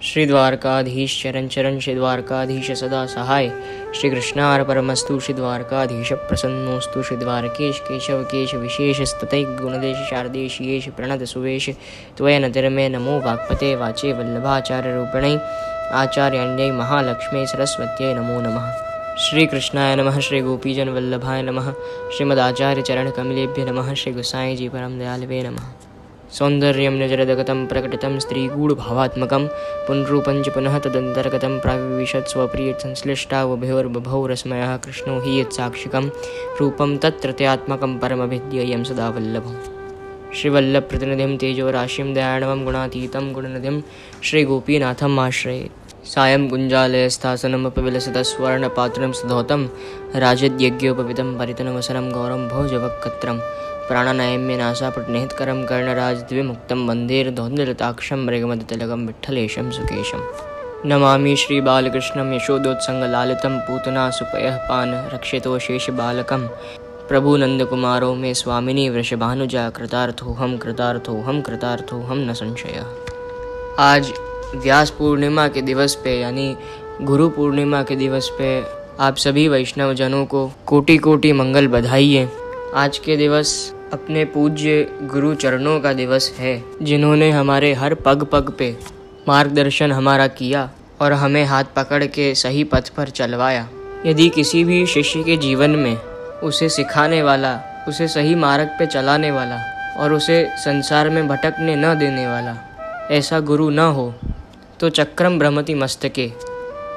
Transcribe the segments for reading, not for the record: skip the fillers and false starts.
श्री द्वारकाधीश चरण चरण श्री द्वारकाधीश सदा सहाय। श्री कृष्णार परमस्तु श्री द्वारकाधीश प्रसन्नोस्तु। श्री द्वारकेश केशव केश विशेष स्ततै गुणदेश शारदेशीयेश प्रणत सुवेश त्वयन तिरमे नमो वाक्पते वाचे वल्लभाचार्य रूपिणे आचार्याण्यै महालक्ष्मी सरस्वत्यै नमो नमः। श्री कृष्णाय नमः। श्री गोपीजन वल्लभाय नमः। श्रीमदाचार्य चरण कमलेभ्य नमः। श्री गोसाई जी परम दयालवे नमः। सौंदर्यं निजरदगतं प्रकटितं स्त्रीगूढभावात्मकं पुनरूपञ्च पुनः तदन्तर्गतं प्राविशत् स्वप्रियसंश्लिष्टावभयोर्बभौ रसमयः कृष्णो हि यत्साक्षिकं रूपं तत्त्रत्यात्मकं परमभिद्येयं सदा वल्लभम्। श्रीवल्लभप्रतिनिधिं तेजोराशिं दयाणवं गुणातीतं गुणनिधिं श्रीगोपीनाथम् आश्रये। सायं कुञ्जालयस्थासनमुपविलसितस्वर्णपात्रं सुधौतं राजद्यज्ञोपवितं परितनवसनं गौरं भोजवक्कत्रं प्राणानायम्य नासापटनिहितकरं कर्णराजद्विमुक्तं वन्देर्धौन्दलताक्षं मृगमदतिलकं विठ्ठलेशं सुकेशं। नमामि श्रीबालकृष्णं यशोदोत्सङ्गलालितं पूतना सुपयः पान रक्षितो शेषबालकं प्रभुनन्दकुमारो मे स्वामिनी वृषभानुजा कृतार्थोऽहं कृतार्थोऽहं कृतार्थोऽहं न संशयः। आज व्यास पूर्णिमा के दिवस पे यानी गुरु पूर्णिमा के दिवस पे आप सभी वैष्णव जनों को कोटि कोटि मंगल बधाई है। आज के दिवस अपने पूज्य गुरु चरणों का दिवस है, जिन्होंने हमारे हर पग पग पे मार्गदर्शन हमारा किया और हमें हाथ पकड़ के सही पथ पर चलवाया। यदि किसी भी शिष्य के जीवन में उसे सिखाने वाला, उसे सही मार्ग पे चलाने वाला और उसे संसार में भटकने न देने वाला ऐसा गुरु न हो तो चक्रम भ्रमति मस्तके,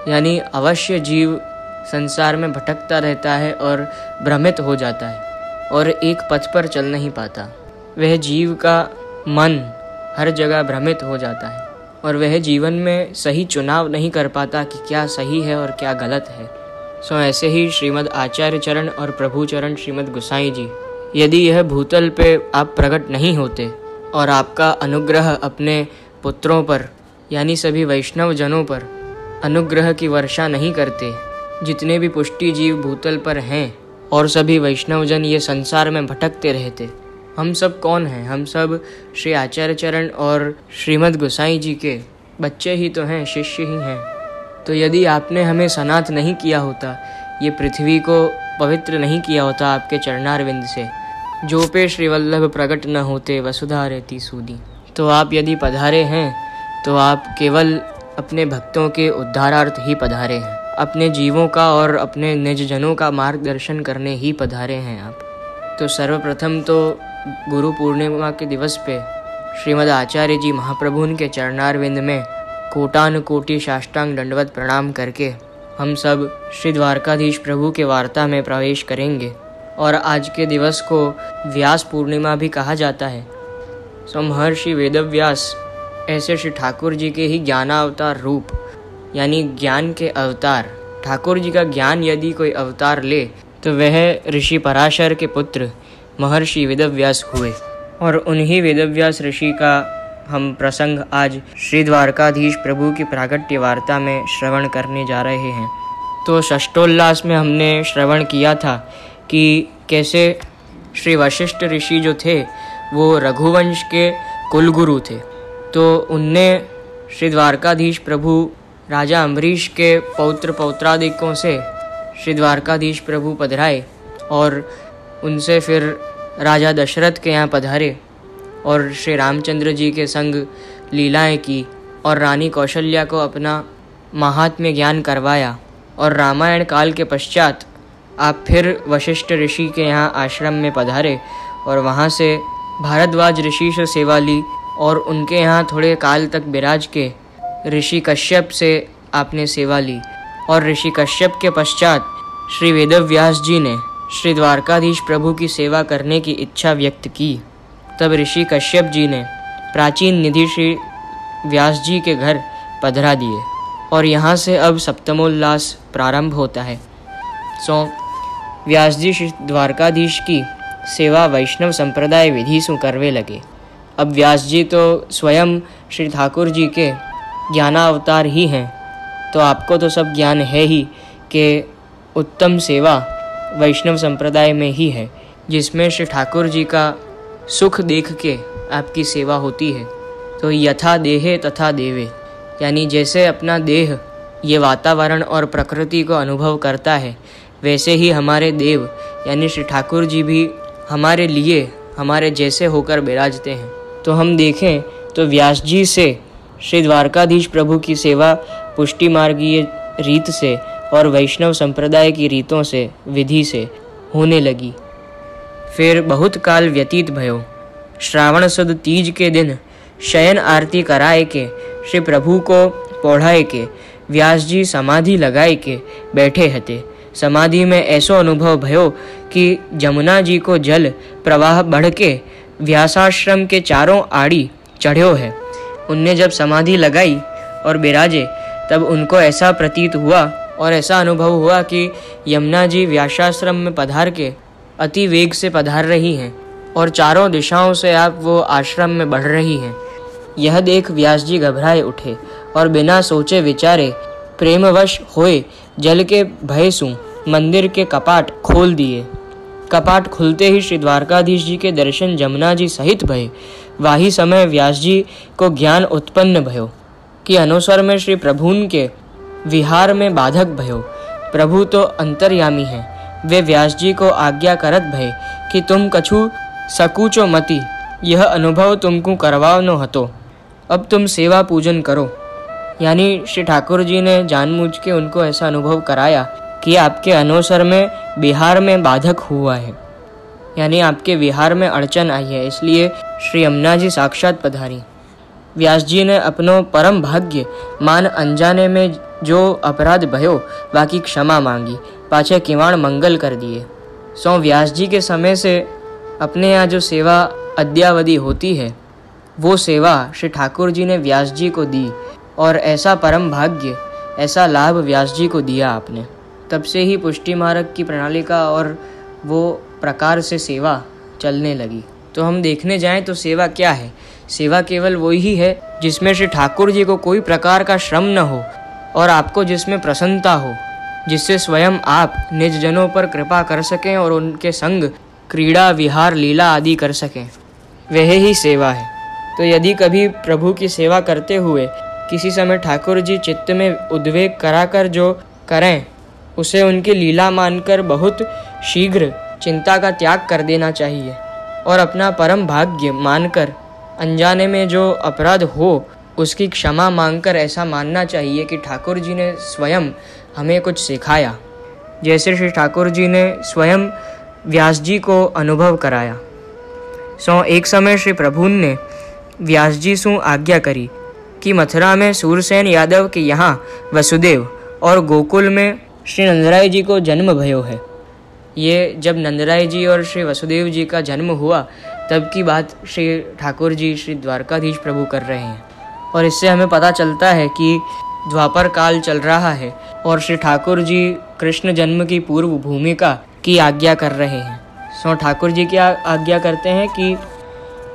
यानी अवश्य जीव संसार में भटकता रहता है और भ्रमित हो जाता है और एक पथ पर चल नहीं पाता। वह जीव का मन हर जगह भ्रमित हो जाता है और वह जीवन में सही चुनाव नहीं कर पाता कि क्या सही है और क्या गलत है। ऐसे ही श्रीमद् आचार्य चरण और प्रभु चरण श्रीमद् गोसाई जी, यदि यह भूतल पे आप प्रकट नहीं होते और आपका अनुग्रह अपने पुत्रों पर यानी सभी वैष्णव जनों पर अनुग्रह की वर्षा नहीं करते, जितने भी पुष्टि जीव भूतल पर हैं और सभी वैष्णव जन ये संसार में भटकते रहते, हम सब कौन हैं? हम सब श्री आचार्य चरण और श्रीमद् गोसाई जी के बच्चे ही तो हैं, शिष्य ही हैं। तो यदि आपने हमें सनात नहीं किया होता, ये पृथ्वी को पवित्र नहीं किया होता आपके चरणारविंद से, जो पे श्रीवल्लभ प्रकट न होते वसुधा रहती सूदी, तो आप यदि पधारे हैं तो आप केवल अपने भक्तों के उद्धारार्थ ही पधारे हैं, अपने जीवों का और अपने निज जनों का मार्गदर्शन करने ही पधारे हैं आप। तो सर्वप्रथम तो गुरु पूर्णिमा के दिवस पे श्रीमद् आचार्य जी महाप्रभु के चरणारविंद में कोटानुकोटि साष्टांग दंडवत प्रणाम करके हम सब श्री द्वारकाधीश प्रभु के वार्ता में प्रवेश करेंगे। और आज के दिवस को व्यास पूर्णिमा भी कहा जाता है। महर्षि वेदव्यास ऐसे श्री ठाकुर जी के ही ज्ञानावतार रूप यानी ज्ञान के अवतार, ठाकुर जी का ज्ञान यदि कोई अवतार ले तो वह ऋषि पराशर के पुत्र महर्षि वेदव्यास हुए। और उन्हीं वेदव्यास ऋषि का हम प्रसंग आज श्री द्वारकाधीश प्रभु की प्रागट्य वार्ता में श्रवण करने जा रहे हैं। तो षष्ठोल्लास में हमने श्रवण किया था कि कैसे श्री वशिष्ठ ऋषि जो थे वो रघुवंश के कुलगुरु थे। तो उनने श्री द्वारकाधीश प्रभु राजा अम्बरीश के पौत्र पौत्रादिकों से श्री द्वारकाधीश प्रभु पधराए और उनसे फिर राजा दशरथ के यहाँ पधारे और श्री रामचंद्र जी के संग लीलाएं की और रानी कौशल्या को अपना महात्म्य ज्ञान करवाया। और रामायण काल के पश्चात आप फिर वशिष्ठ ऋषि के यहाँ आश्रम में पधारे और वहाँ से भारद्वाज ऋषि से सेवा ली और उनके यहाँ थोड़े काल तक विराज के ऋषि कश्यप से आपने सेवा ली। और ऋषि कश्यप के पश्चात श्री वेदव्यास जी ने श्री द्वारकाधीश प्रभु की सेवा करने की इच्छा व्यक्त की। तब ऋषि कश्यप जी ने प्राचीन निधि श्री व्यास जी के घर पधरा दिए और यहाँ से अब सप्तमोल्लास प्रारंभ होता है। व्यास जी श्री द्वारकाधीश की सेवा वैष्णव संप्रदाय विधि से करवे लगे। अब व्यास जी तो स्वयं श्री ठाकुर जी के ज्ञानावतार ही हैं, तो आपको तो सब ज्ञान है ही कि उत्तम सेवा वैष्णव संप्रदाय में ही है, जिसमें श्री ठाकुर जी का सुख देख के आपकी सेवा होती है। तो यथा देहे तथा देवे, यानी जैसे अपना देह ये वातावरण और प्रकृति को अनुभव करता है, वैसे ही हमारे देव यानी श्री ठाकुर जी भी हमारे लिए हमारे जैसे होकर विराजते हैं। तो हम देखें तो व्यास जी से श्री द्वारकाधीश प्रभु की सेवा पुष्टि मार्गीय रीत से और वैष्णव संप्रदाय की रीतों से विधि से होने लगी। फिर बहुत काल व्यतीत भयो। श्रावण सुद तीज के दिन शयन आरती कराए के श्री प्रभु को पढ़ाए के व्यास जी समाधि लगाए के बैठे हते। समाधि में ऐसो अनुभव भयो कि जमुना जी को जल प्रवाह बढ़ के व्यासाश्रम के चारों आड़ी चढ़्यो है। उनने जब समाधि लगाई और बिराजे तब उनको ऐसा प्रतीत हुआ और ऐसा अनुभव हुआ कि यमुना जी व्यासाश्रम में पधार के अति वेग से पधार रही हैं और चारों दिशाओं से आप वो आश्रम में बढ़ रही हैं। यह देख व्यास जी घबराए उठे और बिना सोचे विचारे प्रेमवश होए जल के भय सु मंदिर के कपाट खोल दिए। कपाट खुलते ही श्री द्वारकाधीश जी के दर्शन जमुना जी सहित भये। वाही समय व्यास जी को ज्ञान उत्पन्न भयो कि अनुस्वर में श्री प्रभुन के विहार में बाधक भयो। प्रभु तो अंतर्यामी हैं। वे व्यास जी को आज्ञा करत भये कि तुम कछु सकूचो मति, यह अनुभव तुमको करवाओ न हतो, अब तुम सेवा पूजन करो। यानी श्री ठाकुर जी ने जानबूझ के उनको ऐसा अनुभव कराया कि आपके अनुसर में बिहार में बाधक हुआ है, यानी आपके विहार में अड़चन आई है, इसलिए श्री यमुना जी साक्षात पधारी। व्यास जी ने अपनो परम भाग्य मान अनजाने में जो अपराध भयो बाकी क्षमा मांगी, पाछे किवाड़ मंगल कर दिए। सो व्यास जी के समय से अपने यहाँ जो सेवा अद्यावधि होती है वो सेवा श्री ठाकुर जी ने व्यास जी को दी और ऐसा परम भाग्य ऐसा लाभ व्यास जी को दिया आपने। तब से ही पुष्टि मार्ग की प्रणाली का और वो प्रकार से सेवा चलने लगी। तो हम देखने जाएं तो सेवा क्या है? सेवा केवल वही है जिसमें श्री ठाकुर जी को कोई प्रकार का श्रम न हो और आपको जिसमें प्रसन्नता हो, जिससे स्वयं आप निज जनों पर कृपा कर सकें और उनके संग क्रीड़ा विहार लीला आदि कर सकें, वह ही सेवा है। तो यदि कभी प्रभु की सेवा करते हुए किसी समय ठाकुर जी चित्त में उद्वेग कराकर जो करें उसे उनकी लीला मानकर बहुत शीघ्र चिंता का त्याग कर देना चाहिए और अपना परम भाग्य मानकर अनजाने में जो अपराध हो उसकी क्षमा मांगकर ऐसा मानना चाहिए कि ठाकुर जी ने स्वयं हमें कुछ सिखाया, जैसे श्री ठाकुर जी ने स्वयं व्यास जी को अनुभव कराया। सो एक समय श्री प्रभु ने व्यास जी से आज्ञा करी कि मथुरा में सूरसेन यादव के यहाँ वसुदेव और गोकुल में श्री नंदराय जी को जन्म भयो है। ये जब नंदराय जी और श्री वसुदेव जी का जन्म हुआ तब की बात श्री ठाकुर जी श्री द्वारकाधीश प्रभु कर रहे हैं और इससे हमें पता चलता है कि द्वापर काल चल रहा है और श्री ठाकुर जी कृष्ण जन्म की पूर्व भूमिका की आज्ञा कर रहे हैं। सो ठाकुर जी क्या आज्ञा करते हैं कि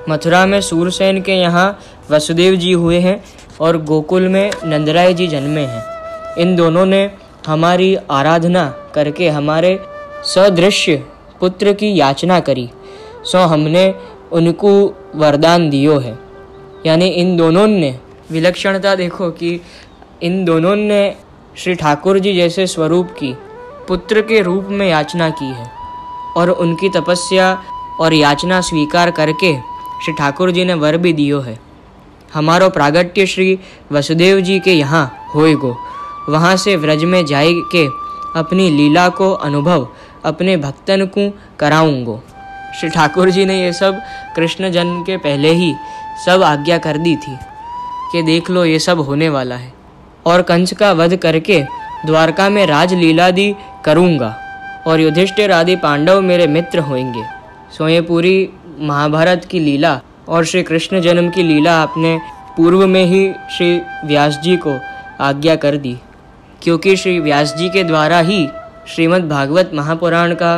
मथुरा में सूरसेन के यहाँ वसुदेव जी हुए हैं और गोकुल में नंदराय जी जन्मे हैं। इन दोनों ने हमारी आराधना करके हमारे सदृश्य पुत्र की याचना करी, सो हमने उनको वरदान दियो है। यानी इन दोनों ने विलक्षणता देखो कि इन दोनों ने श्री ठाकुर जी जैसे स्वरूप की पुत्र के रूप में याचना की है और उनकी तपस्या और याचना स्वीकार करके श्री ठाकुर जी ने वर भी दियो है। हमारो प्रागट्य श्री वसुदेव जी के यहाँ होएगो, वहाँ से व्रज में जाए के अपनी लीला को अनुभव अपने भक्तन को कराऊंगो। श्री ठाकुर जी ने ये सब कृष्ण जन्म के पहले ही सब आज्ञा कर दी थी कि देख लो ये सब होने वाला है और कंस का वध करके द्वारका में राजलीलादि करूँगा और युधिष्ठिर आदि पांडव मेरे मित्र होंगे। सो ये पूरी महाभारत की लीला और श्री कृष्ण जन्म की लीला आपने पूर्व में ही श्री व्यास जी को आज्ञा कर दी, क्योंकि श्री व्यास जी के द्वारा ही श्रीमद् भागवत महापुराण का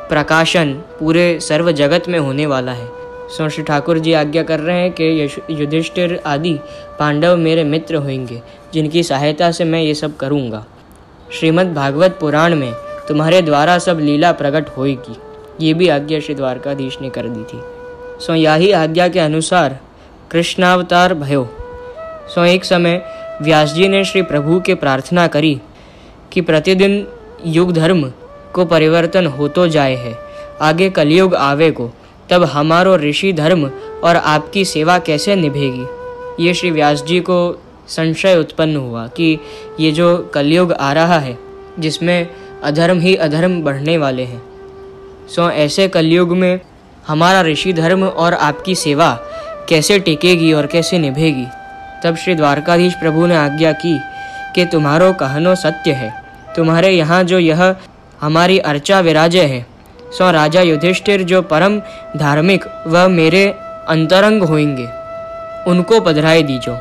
प्रकाशन पूरे सर्व जगत में होने वाला है। सो श्री ठाकुर जी आज्ञा कर रहे हैं कि युधिष्ठिर आदि पांडव मेरे मित्र होंगे जिनकी सहायता से मैं ये सब करूँगा। श्रीमद् भागवत पुराण में तुम्हारे द्वारा सब लीला प्रकट होएगी, ये भी आज्ञा श्री द्वारकाधीश ने कर दी थी। सो यही आज्ञा के अनुसार कृष्णावतार भयो। सो एक समय व्यास जी ने श्री प्रभु के प्रार्थना करी कि प्रतिदिन युग धर्म को परिवर्तन होतो जाए है, आगे कलयुग आवे को, तब हमारो ऋषि धर्म और आपकी सेवा कैसे निभेगी। ये श्री व्यास जी को संशय उत्पन्न हुआ कि ये जो कलयुग आ रहा है जिसमें अधर्म ही अधर्म बढ़ने वाले हैं, सो ऐसे कलयुग में हमारा ऋषि धर्म और आपकी सेवा कैसे टिकेगी और कैसे निभेगी। तब श्री द्वारकाधीश प्रभु ने आज्ञा की कि तुम्हारो कहनो सत्य है, तुम्हारे यहाँ जो यह हमारी अर्चा विराजे है, सो राजा युधिष्ठिर जो परम धार्मिक व मेरे अंतरंग होंगे, उनको पधराए दीजो।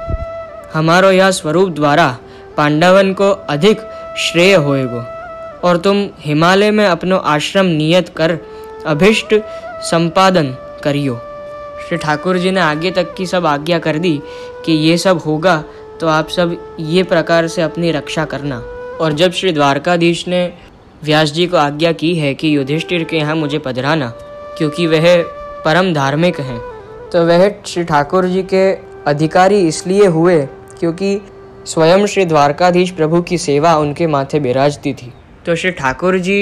हमारो यह स्वरूप द्वारा पांडवन को अधिक श्रेय होएगो, और तुम हिमालय में अपनो आश्रम नियत कर अभिष्ट संपादन करियो। श्री ठाकुर जी ने आगे तक की सब आज्ञा कर दी कि ये सब होगा तो आप सब ये प्रकार से अपनी रक्षा करना। और जब श्री द्वारकाधीश ने व्यास जी को आज्ञा की है कि युधिष्ठिर के यहाँ मुझे पधराना, क्योंकि वह परम धार्मिक हैं, तो वह श्री ठाकुर जी के अधिकारी इसलिए हुए क्योंकि स्वयं श्री द्वारकाधीश प्रभु की सेवा उनके माथे बिराजती थी। तो श्री ठाकुर जी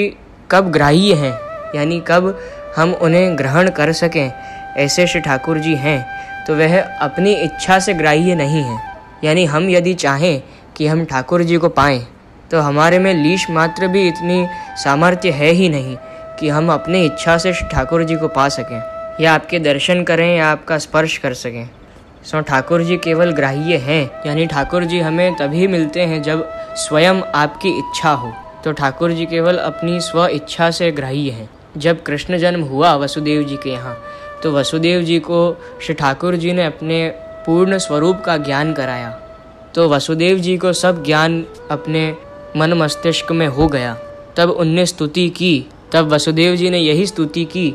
कब ग्राह्य हैं, यानी कब हम उन्हें ग्रहण कर सकें, ऐसे श्री ठाकुर जी हैं, तो वह अपनी इच्छा से ग्राह्य नहीं हैं। यानी हम यदि चाहें कि हम ठाकुर जी को पाएं, तो हमारे में लीश मात्र भी इतनी सामर्थ्य है ही नहीं कि हम अपनी इच्छा से ठाकुर जी को पा सकें, या आपके दर्शन करें या आपका स्पर्श कर सकें। सो ठाकुर जी केवल ग्राह्य हैं, यानी ठाकुर जी हमें तभी मिलते हैं जब स्वयं आपकी इच्छा हो। तो ठाकुर जी केवल अपनी स्व इच्छा से ग्राह्य हैं। जब कृष्ण जन्म हुआ वसुदेव जी के यहाँ, तो वसुदेव जी को श्री ठाकुर जी ने अपने पूर्ण स्वरूप का ज्ञान कराया। तो वसुदेव जी को सब ज्ञान अपने मन मस्तिष्क में हो गया। तब उनने स्तुति की, तब वसुदेव जी ने यही स्तुति की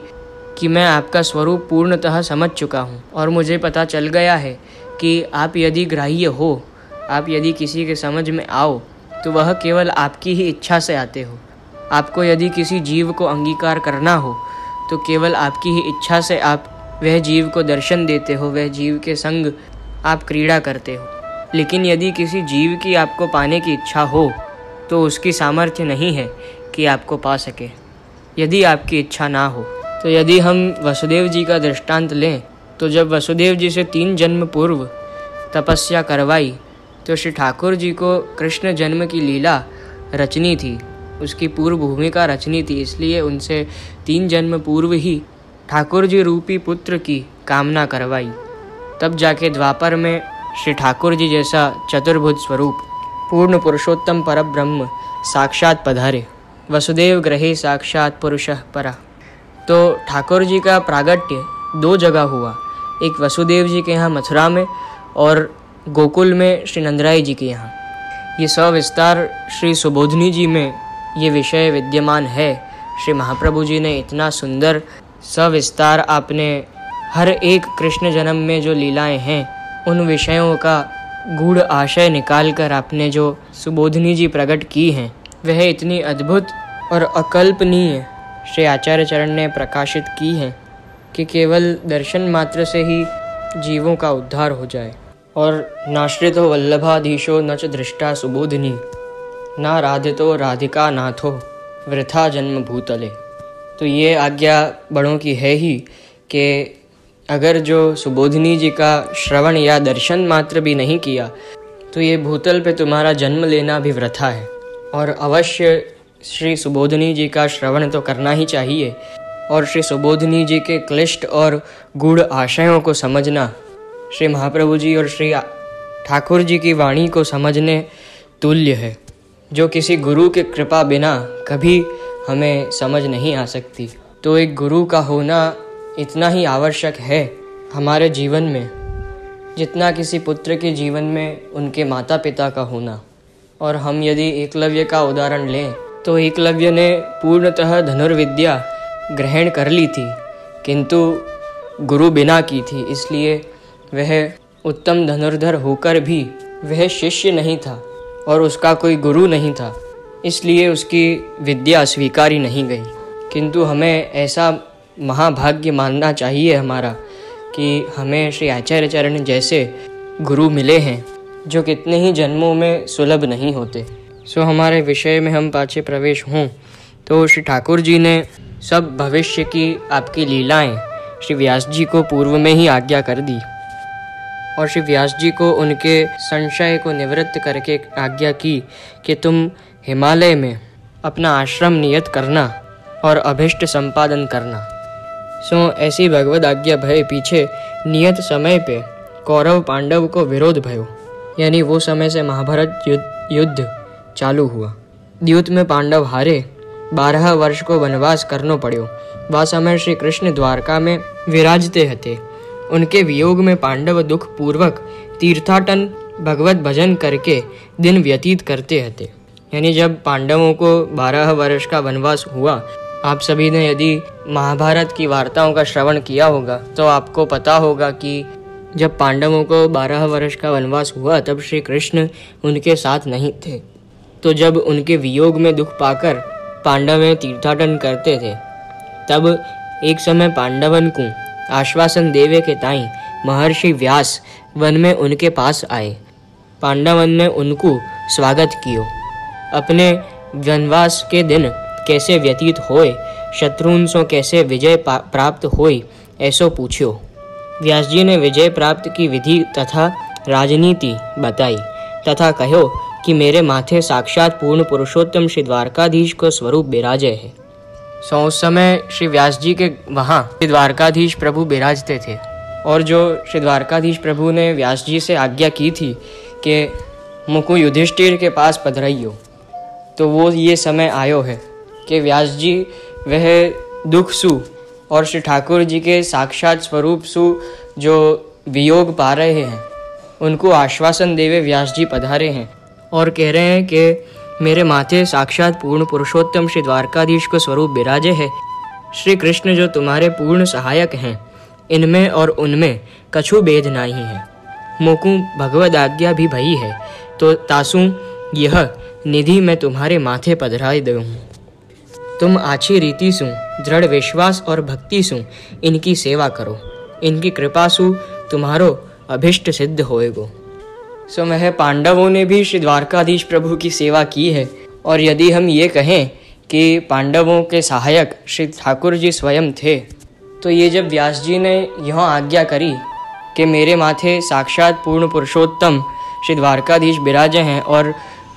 कि मैं आपका स्वरूप पूर्णतः समझ चुका हूँ और मुझे पता चल गया है कि आप यदि ग्राह्य हो, आप यदि किसी के समझ में आओ, तो वह केवल आपकी ही इच्छा से आते हो। आपको यदि किसी जीव को अंगीकार करना हो, तो केवल आपकी ही इच्छा से आप वह जीव को दर्शन देते हो, वह जीव के संग आप क्रीड़ा करते हो। लेकिन यदि किसी जीव की आपको पाने की इच्छा हो, तो उसकी सामर्थ्य नहीं है कि आपको पा सके, यदि आपकी इच्छा ना हो। तो यदि हम वसुदेव जी का दृष्टांत लें, तो जब वसुदेव जी से 3 जन्म पूर्व तपस्या करवाई, तो श्री ठाकुर जी को कृष्ण जन्म की लीला रचनी थी, उसकी पूर्व भूमिका रचनी थी। इसलिए उनसे 3 जन्म पूर्व ही ठाकुर जी रूपी पुत्र की कामना करवाई। तब जाके द्वापर में श्री ठाकुर जी जैसा चतुर्भुज स्वरूप पूर्ण पुरुषोत्तम परब्रह्म साक्षात पधारे। वसुदेव ग्रहे साक्षात पुरुषः परः। तो ठाकुर जी का प्रागट्य 2 जगह हुआ, एक वसुदेव जी के यहाँ मथुरा में और गोकुल में श्री नंदराय जी के यहाँ। ये सविस्तार श्री सुबोधनी जी में ये विषय विद्यमान है। श्री महाप्रभु जी ने इतना सुंदर सविस्तार आपने हर एक कृष्ण जन्म में जो लीलाएं हैं, उन विषयों का गूढ़ आशय निकालकर आपने जो सुबोधनी जी प्रकट की हैं, वह इतनी अद्भुत और अकल्पनीय श्री आचार्य चरण ने प्रकाशित की हैं कि केवल दर्शन मात्र से ही जीवों का उद्धार हो जाए। और नाश्रितो वल्लभाधीशो न च दृष्टा सुबोधिनी, ना राधितो राधिका नाथो वृथा जन्म भूतले। तो ये आज्ञा बड़ों की है ही कि अगर जो सुबोधिनी जी का श्रवण या दर्शन मात्र भी नहीं किया, तो ये भूतल पे तुम्हारा जन्म लेना भी वृथा है। और अवश्य श्री सुबोधिनी जी का श्रवण तो करना ही चाहिए, और श्री सुबोधिनी जी के क्लिष्ट और गूढ़ आशयों को समझना श्री महाप्रभु जी और श्री ठाकुर जी की वाणी को समझने तुल्य है, जो किसी गुरु के कृपा बिना कभी हमें समझ नहीं आ सकती। तो एक गुरु का होना इतना ही आवश्यक है हमारे जीवन में, जितना किसी पुत्र के जीवन में उनके माता पिता का होना। और हम यदि एकलव्य का उदाहरण लें, तो एकलव्य ने पूर्णतः धनुर्विद्या ग्रहण कर ली थी, किंतु गुरु बिना की थी, इसलिए वह उत्तम धनुर्धर होकर भी वह शिष्य नहीं था और उसका कोई गुरु नहीं था, इसलिए उसकी विद्या स्वीकारी नहीं गई। किंतु हमें ऐसा महाभाग्य मानना चाहिए हमारा कि हमें श्री आचार्य चरण जैसे गुरु मिले हैं, जो कितने ही जन्मों में सुलभ नहीं होते। सो हमारे विषय में हम पाछे प्रवेश हों तो श्री ठाकुर जी ने सब भविष्य की आपकी लीलाएं श्री व्यास जी को पूर्व में ही आज्ञा कर दी और श्री व्यास जी को उनके संशय को निवृत्त करके आज्ञा की कि तुम हिमालय में अपना आश्रम नियत करना और अभिष्ट संपादन करना। सो ऐसी भगवद आज्ञा भय पीछे नियत समय पे कौरव पांडव को विरोध भयो, यानी वो समय से महाभारत युद्ध चालू हुआ। द्यूत में पांडव हारे, 12 वर्ष को वनवास करनो पड़्यो। वह समय श्री कृष्ण द्वारका में विराजते हते। उनके वियोग में पांडव दुख पूर्वक तीर्थाटन भगवत भजन करके दिन व्यतीत करते हते। यानी जब पांडवों को 12 वर्ष का वनवास हुआ, आप सभी ने यदि महाभारत की वार्ताओं का श्रवण किया होगा तो आपको पता होगा कि जब पांडवों को 12 वर्ष का वनवास हुआ तब श्री कृष्ण उनके साथ नहीं थे। तो जब उनके वियोग में दुख पाकर पांडव तीर्थाटन करते थे तब एक समय पांडवन को आश्वासन देवे के ताई महर्षि व्यास वन में उनके पास आए। पांडवन ने उनको स्वागत कियो, अपने वनवास के दिन कैसे व्यतीत होए, शत्रुन सो कैसे विजय प्राप्त होई, ऐसो पूछ्यो। व्यास जी ने विजय प्राप्त की विधि तथा राजनीति बताई तथा कहो कि मेरे माथे साक्षात पूर्ण पुरुषोत्तम श्री द्वारकाधीश को स्वरूप बिराजे है। सो उस समय श्री व्यास जी के वहाँ श्री द्वारकाधीश प्रभु बिराजते थे और जो श्री द्वारकाधीश प्रभु ने व्यास जी से आज्ञा की थी कि मुकु युधिष्ठिर के पास पधराइयो, तो वो ये समय आयो है कि व्यास जी वह दुख सु और श्री ठाकुर जी के साक्षात स्वरूप सु जो वियोग पा रहे हैं उनको आश्वासन देवे व्यास जी पधारे हैं और कह रहे हैं कि मेरे माथे साक्षात पूर्ण पुरुषोत्तम श्री द्वारकाधीश को स्वरूप बिराजे है। श्री कृष्ण जो तुम्हारे पूर्ण सहायक हैं, इनमें और उनमें कछु भेद नहीं है। मोकू भगवद आज्ञा भी भई है तो तासु यह निधि मैं तुम्हारे माथे पधराई दूँ। तुम आछी रीति सु दृढ़ विश्वास और भक्ति सु इनकी सेवा करो, इनकी कृपा सु तुम्हारो अभिष्ट सिद्ध होएगो। सो वह पांडवों ने भी श्री द्वारकाधीश प्रभु की सेवा की है। और यदि हम ये कहें कि पांडवों के सहायक श्री ठाकुर जी स्वयं थे, तो ये जब व्यास जी ने यह आज्ञा करी कि मेरे माथे साक्षात पूर्ण पुरुषोत्तम श्री द्वारकाधीश बिराजे हैं और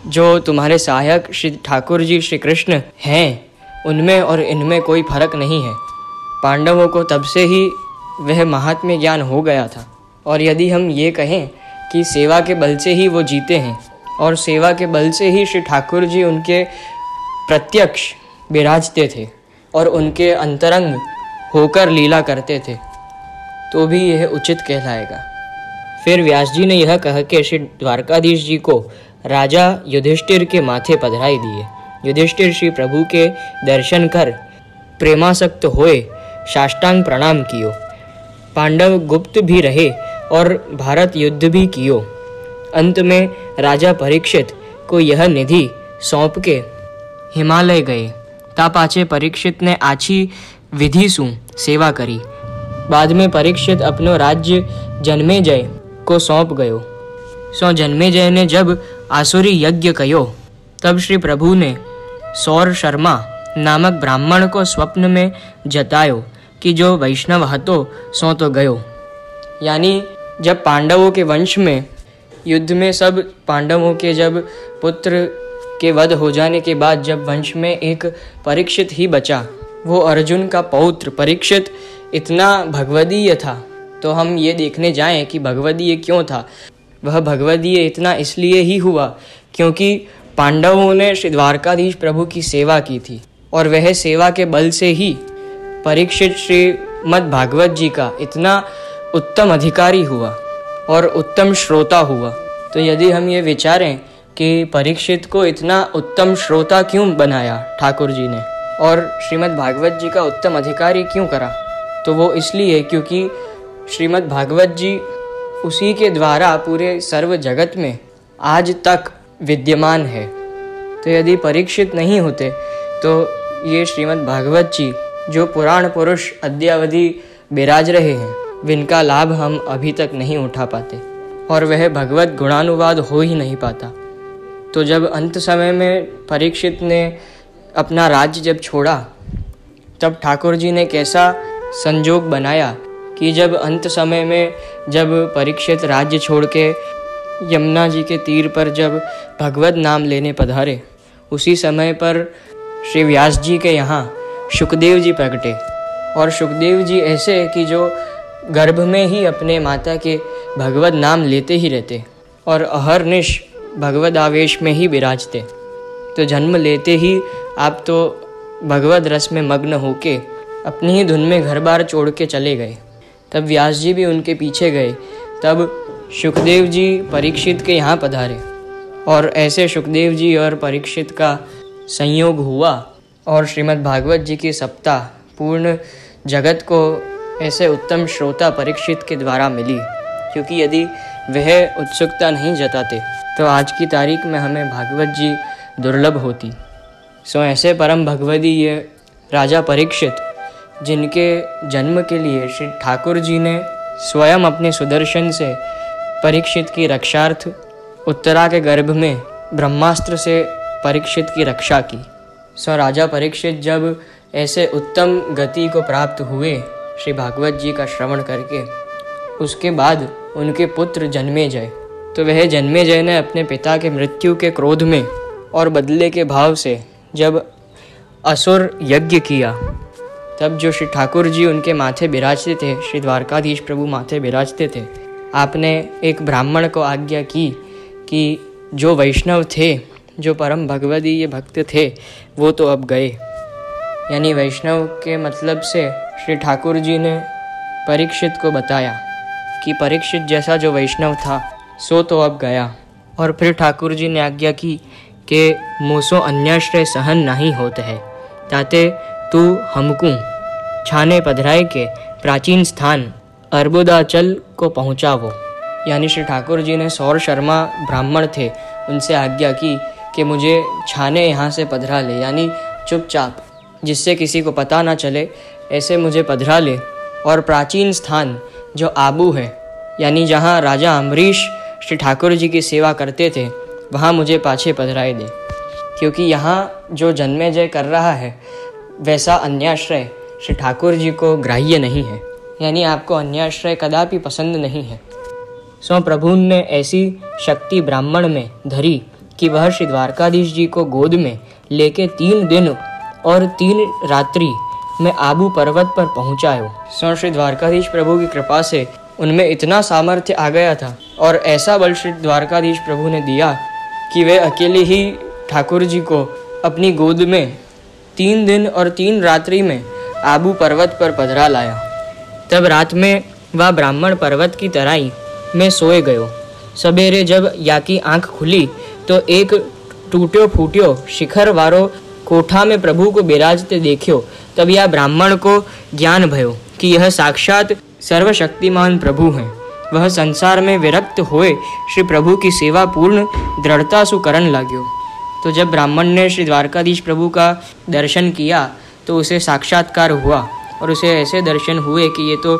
जो तुम्हारे सहायक श्री ठाकुर जी श्री कृष्ण हैं, उनमें और इनमें कोई फर्क नहीं है। पांडवों को तब से ही वह महात्म्य ज्ञान हो गया था। और यदि हम ये कहें कि सेवा के बल से ही वो जीते हैं और सेवा के बल से ही श्री ठाकुर जी उनके प्रत्यक्ष विराजते थे और उनके अंतरंग होकर लीला करते थे, तो भी यह उचित कहलाएगा। फिर व्यास जी ने यह कह के श्री द्वारकाधीश जी को राजा युधिष्ठिर के माथे पधराई दिए। युधिष्ठिर श्री प्रभु के दर्शन कर प्रेमासक्त होए साष्टांग प्रणाम कियो। पांडव गुप्त भी रहे और भारत युद्ध भी कियो। अंत में राजा परीक्षित को यह निधि सौंप के हिमालय गए। ता पाछे परीक्षित ने आछी विधि सु सेवा करी। बाद में परीक्षित अपनो राज्य जन्मेजय को सौंप गयो। सो जन्मेजय ने जब आसुरी यज्ञ कयो तब श्री प्रभु ने सौर शर्मा नामक ब्राह्मण को स्वप्न में जतायो कि जो वैष्णव हतो सो तो गयो। यानी जब पांडवों के वंश में युद्ध में सब पांडवों के जब पुत्र के वध हो जाने के बाद जब वंश में एक परीक्षित ही बचा, वो अर्जुन का पौत्र परीक्षित इतना भगवदीय था। तो हम ये देखने जाएं कि भगवदीय क्यों था। वह भगवदीय इतना इसलिए ही हुआ क्योंकि पांडवों ने श्री द्वारकाधीश प्रभु की सेवा की थी और वह सेवा के बल से ही परीक्षित श्रीमद् भागवत जी का इतना उत्तम अधिकारी हुआ और उत्तम श्रोता हुआ। तो यदि हम ये विचारें कि परीक्षित को इतना उत्तम श्रोता क्यों बनाया ठाकुर जी ने और श्रीमद् भागवत जी का उत्तम अधिकारी क्यों करा, तो वो इसलिए क्योंकि श्रीमद् भागवत जी उसी के द्वारा पूरे सर्व जगत में आज तक विद्यमान है। तो यदि परीक्षित नहीं होते तो ये श्रीमद् भागवत जी जो पुराण पुरुष अद्यावधि विराज रहे हैं, जिनका लाभ हम अभी तक नहीं उठा पाते। और वह भगवत गुणानुवाद हो ही नहीं पाता। तो जब अंत समय में परीक्षित ने अपना राज्य जब छोड़ा, तब ठाकुर जी ने कैसा संजोग बनाया कि जब अंत समय में जब परीक्षित राज्य छोड़ के यमुना जी के तीर पर जब भगवत नाम लेने पधारे, उसी समय पर श्री व्यास जी के यहाँ शुकदेव जी प्रकटे। और शुकदेव जी ऐसे कि जो गर्भ में ही अपने माता के भगवत नाम लेते ही रहते और अहरनिश भगवत आवेश में ही विराजते। तो जन्म लेते ही आप तो भगवत रस में मग्न होके अपनी ही धुन में घर बार छोड़ के चले गए। तब व्यास जी भी उनके पीछे गए। तब शुकदेव जी परीक्षित के यहाँ पधारे और ऐसे शुकदेव जी और परीक्षित का संयोग हुआ और श्रीमद् भागवत जी की सप्ताह पूर्ण जगत को ऐसे उत्तम श्रोता परीक्षित के द्वारा मिली, क्योंकि यदि वह उत्सुकता नहीं जताते तो आज की तारीख में हमें भागवत जी दुर्लभ होती। सो ऐसे परम भगवदी ये राजा परीक्षित, जिनके जन्म के लिए श्री ठाकुर जी ने स्वयं अपने सुदर्शन से परीक्षित की रक्षार्थ उत्तरा के गर्भ में ब्रह्मास्त्र से परीक्षित की रक्षा की। सो राजा परीक्षित जब ऐसे उत्तम गति को प्राप्त हुए श्री भागवत जी का श्रवण करके, उसके बाद उनके पुत्र जन्मेजय, तो वह जन्मेजय ने अपने पिता के मृत्यु के क्रोध में और बदले के भाव से जब असुर यज्ञ किया, तब जो श्री ठाकुर जी उनके माथे विराजते थे, श्री द्वारकाधीश प्रभु माथे विराजते थे, आपने एक ब्राह्मण को आज्ञा की कि जो वैष्णव थे, जो परम भगवदीय भक्त थे, वो तो अब गए। यानी वैष्णव के मतलब से श्री ठाकुर जी ने परीक्षित को बताया कि परीक्षित जैसा जो वैष्णव था सो तो अब गया। और फिर ठाकुर जी ने आज्ञा की कि मोसो अन्याश्रय सहन नहीं होते है, ताते तू हमकू छाने पधराए के प्राचीन स्थान अर्बुदाचल को पहुँचावो। यानी श्री ठाकुर जी ने सौर शर्मा ब्राह्मण थे, उनसे आज्ञा की कि मुझे छाने यहाँ से पधरा ले, यानी चुपचाप, जिससे किसी को पता ना चले, ऐसे मुझे पधरा ले। और प्राचीन स्थान जो आबू है, यानी जहाँ राजा अम्बरीश श्री ठाकुर जी की सेवा करते थे, वहाँ मुझे पाछे पधराए दे, क्योंकि यहाँ जो जन्मेजय कर रहा है वैसा अन्याश्रय श्री ठाकुर जी को ग्राह्य नहीं है। यानी आपको अन्याश्रय कदापि पसंद नहीं है। सो प्रभु ने ऐसी शक्ति ब्राह्मण में धरी कि वह श्री द्वारकाधीश जी को गोद में लेके 3 दिन और 3 रात्रि में आबू पर्वत पर पहुँचायो। सो श्री द्वारकाधीश प्रभु की कृपा से उनमें इतना सामर्थ्य आ गया था और ऐसा बल श्री द्वारकाधीश प्रभु ने दिया कि वे अकेले ही ठाकुर जी को अपनी गोद में 3 दिन और 3 रात्रि में आबू पर्वत पर पधरा लाया। तब रात में वह ब्राह्मण पर्वत की तराई में सोए गयो। सवेरे जब याकी आंख खुली तो एक टूट्यो फूट्यो शिखर वारो कोठा में प्रभु को बिराजते देखियो। तब यह ब्राह्मण को ज्ञान भयो कि यह साक्षात सर्वशक्तिमान प्रभु हैं। वह संसार में विरक्त होए श्री प्रभु की सेवा पूर्ण दृढ़ता सु करन लाग्यो। तो जब ब्राह्मण ने श्री द्वारकाधीश प्रभु का दर्शन किया तो उसे साक्षात्कार हुआ और उसे ऐसे दर्शन हुए कि ये तो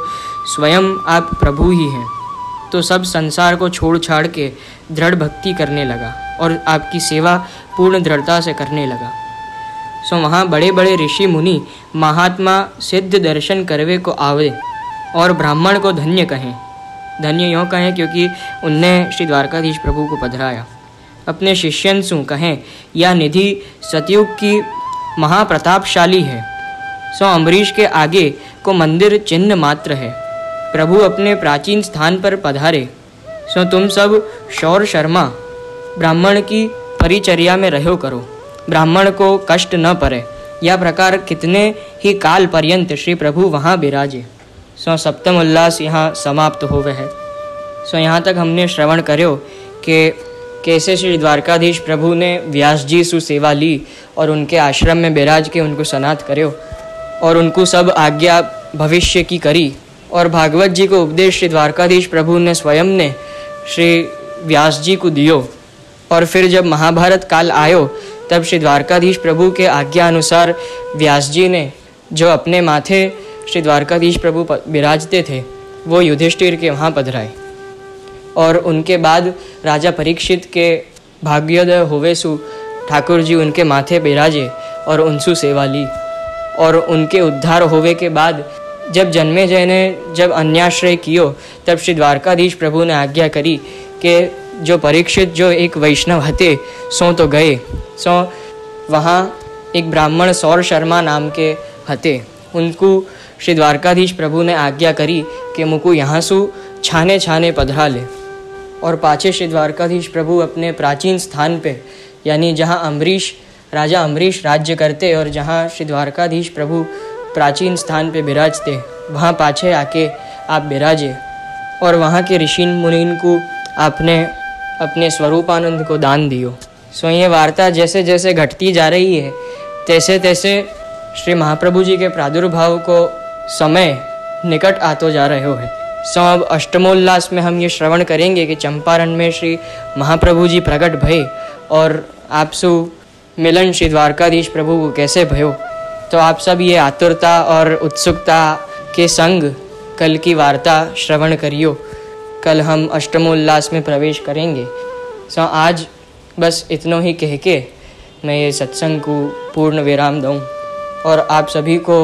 स्वयं आप प्रभु ही हैं। तो सब संसार को छोड़ छाड़ के दृढ़ भक्ति करने लगा और आपकी सेवा पूर्ण दृढ़ता से करने लगा। सो वहाँ बड़े बड़े ऋषि मुनि महात्मा सिद्ध दर्शन करवे को आवे और ब्राह्मण को धन्य कहें। धन्य यों कहें क्योंकि उनने श्री द्वारकाधीश प्रभु को पधराया। अपने शिष्यन सु कहें यह निधि सतयुग की महाप्रतापशाली है। सो अम्बरीश के आगे को मंदिर चिन्ह मात्र है। प्रभु अपने प्राचीन स्थान पर पधारे। सो तुम सब शौर शर्मा ब्राह्मण की परिचर्या में रहो करो, ब्राह्मण को कष्ट न पड़े। यह प्रकार कितने ही काल पर्यंत श्री प्रभु वहाँ विराजे। सो सप्तम उल्लास यहाँ समाप्त होवे है। सो यहाँ तक हमने श्रवण करो कि कैसे श्री द्वारकाधीश प्रभु ने व्यास जी सु सेवा ली और उनके आश्रम में बिराज के उनको सनात कर्यो और उनको सब आज्ञा भविष्य की करी। और भागवत जी को उपदेश श्री द्वारकाधीश प्रभु ने स्वयं ने श्री व्यास जी को दियो। और फिर जब महाभारत काल आयो तब श्री द्वारकाधीश प्रभु के आज्ञा अनुसार व्यास जी ने जो अपने माथे श्री द्वारकाधीश प्रभु विराजते थे वो युधिष्ठिर के वहाँ पधराए। और उनके बाद राजा परीक्षित के भाग्योदय होवे सु ठाकुर जी उनके माथे बिराजे और उनसु सेवा ली। और उनके उद्धार होवे के बाद जब जन्मेजय ने जब अन्याश्रय कियो, तब श्री द्वारकाधीश प्रभु ने आज्ञा करी कि जो परीक्षित जो एक वैष्णव हते सो तो गए, सो वहाँ एक ब्राह्मण सौर शर्मा नाम के हते, उनको श्री द्वारकाधीश प्रभु ने आज्ञा करी कि मुकु यहाँ सु छाने छाने पधरा ले। और पाछे श्री द्वारकाधीश प्रभु अपने प्राचीन स्थान पे, यानी जहाँ राजा अम्बरीश राज्य करते और जहाँ श्री द्वारकाधीश प्रभु प्राचीन स्थान पे विराजते, वहाँ पाछे आके आप विराजे और वहाँ के ऋषि मुनीन को आपने अपने स्वरूपानंद को दान दियो। सो ये वार्ता जैसे जैसे घटती जा रही है, तैसे तैसे श्री महाप्रभु जी के प्रादुर्भाव को समय निकट आतो जा रहे है। सो अब अष्टमोल्लास में हम ये श्रवण करेंगे कि चंपारण में श्री महाप्रभु जी प्रकट भये और आपसु मिलन श्री द्वारकाधीश प्रभु को कैसे भयो। तो आप सब ये आतुरता और उत्सुकता के संग कल की वार्ता श्रवण करियो। कल हम अष्टमोल्लास में प्रवेश करेंगे। सो आज बस इतना ही कह के मैं ये सत्संग को पूर्ण विराम दूँ और आप सभी को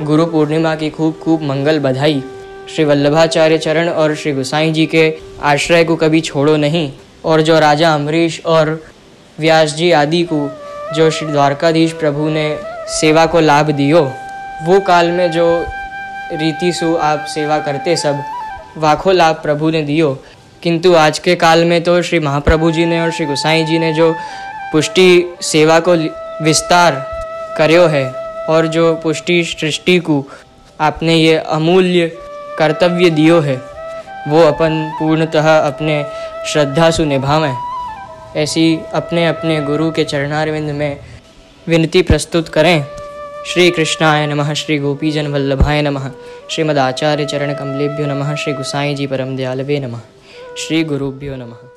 गुरु पूर्णिमा की खूब खूब मंगल बधाई। श्री वल्लभाचार्य चरण और श्री गोसाई जी के आश्रय को कभी छोड़ो नहीं। और जो राजा अम्बरीश और व्यास जी आदि को जो श्री द्वारकाधीश प्रभु ने सेवा को लाभ दियो, वो काल में जो रीति सु आप सेवा करते सब वाखों लाभ प्रभु ने दियो। किंतु आज के काल में तो श्री महाप्रभु जी ने और श्री गोसाई जी ने जो पुष्टि सेवा को विस्तार कर्यो है और जो पुष्टि सृष्टि को आपने ये अमूल्य कर्तव्य दियो है, वो अपन पूर्णतः अपने श्रद्धा सु निभावें। ऐसी अपने अपने गुरु के चरणारविंद में विनती प्रस्तुत करें। श्री कृष्णाय नमः, श्री गोपीजन वल्लभाय नमः, श्रीमद् आचार्य चरण कमलेभ्यो नमः, श्री गोसाई जी परम दयालवे नमः, श्री गुरुभ्यो नमः।